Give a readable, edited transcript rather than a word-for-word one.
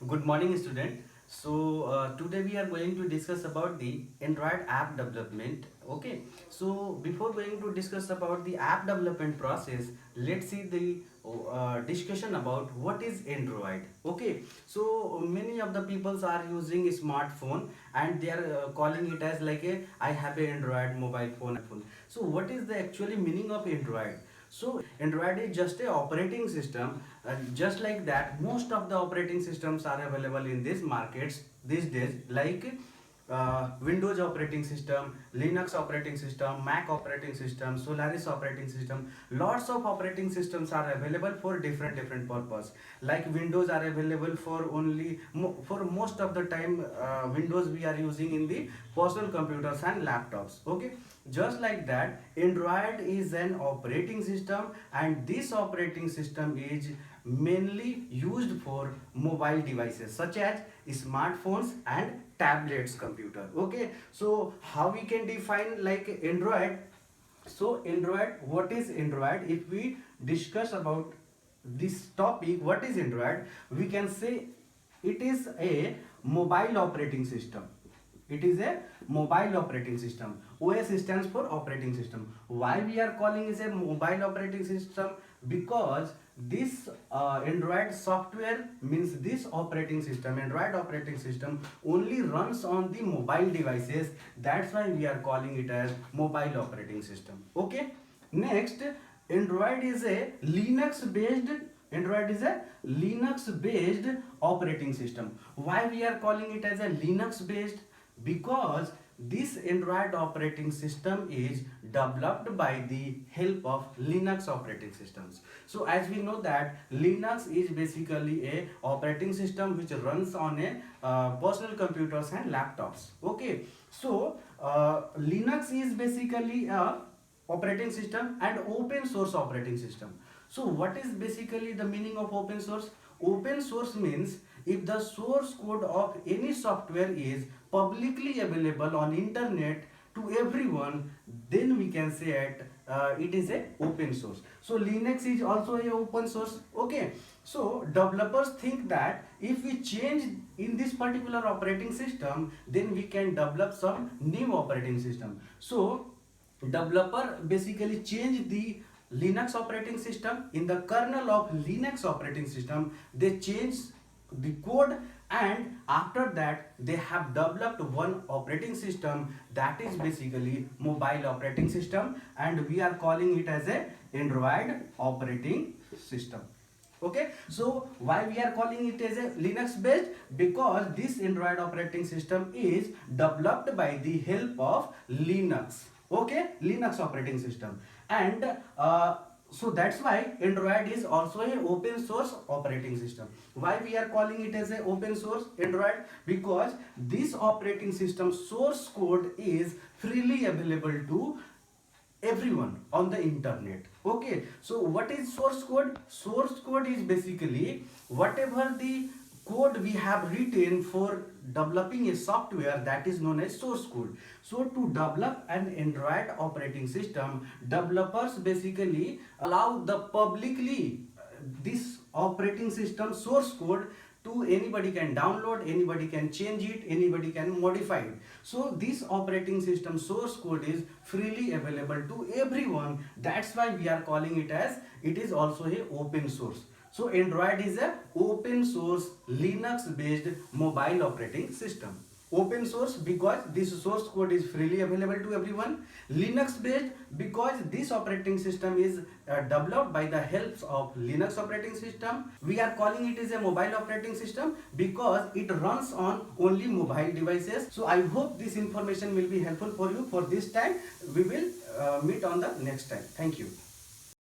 Good morning, student. Today we are going to discuss about the Android app development. Okay. So before going to discuss about the app development process, let's see the discussion about what is Android. Okay. So many of the peoples are using a smartphone and they are calling it as like a I have a Android mobile phone. So what is the actually meaning of Android? So Android is just a operating system, and just like that, most of the operating systems are available in these markets these days, like Windows operating system, Linux operating system, Mac operating system, Solaris operating system. Lots of operating systems are available for different purpose. Like Windows are available for only for most of the time. Windows we are using in the personal computers and laptops. Okay, just like that, Android is an operating system, and this operating system is mainly used for mobile devices such as smartphones and tablets computer. Okay, so how we can define like Android? So Android, what is Android? If we discuss about this topic, what is Android, we can say it is a mobile operating system. It is a mobile operating system. OS stands for operating system. Why we are calling it a mobile operating system? Because this Android software means this operating system, Android operating system only runs on the mobile devices. That's why we are calling it as mobile operating system. Okay. Next, Android is a Linux based Android is a Linux based operating system. Why we are calling it as a Linux based? Because this Android operating system is developed by the help of Linux operating systems. So as we know that Linux is basically a operating system which runs on a personal computers and laptops. Okay, so Linux is basically a operating system and open source operating system. So what is basically the meaning of open source? Open source means if the source code of any software is publicly available on internet to everyone, then we can say it is a open source. So Linux is also a open source. Okay, so developers think that if we change in this particular operating system, then we can develop some new operating system. So developer basically change the Linux operating system. In the kernel of Linux operating system, they change the code, and after that they have developed one operating system, that is basically mobile operating system, and we are calling it as a Android operating system. Okay, so why we are calling it as a Linux based? Because this Android operating system is developed by the help of Linux. Okay, Linux operating system, and so that's why Android is also a open source operating system. Why we are calling it as a open source Android? Because this operating system source code is freely available to everyone on the internet. Okay, so what is source code? Source code is basically whatever the code we have written for developing a software, that is known as source code. So to develop an Android operating system, developers basically allow the publicly this operating system source code to anybody can download, anybody can change it, anybody can modify it. So this operating system source code is freely available to everyone. That's why we are calling it as it is also a open source. So Android is a open source Linux based mobile operating system. Open source because this source code is freely available to everyone. Linux based because this operating system is developed by the help of Linux operating system. We are calling it as a mobile operating system because it runs on only mobile devices. So I hope this information will be helpful for you for this time. We will meet on the next time. Thank you.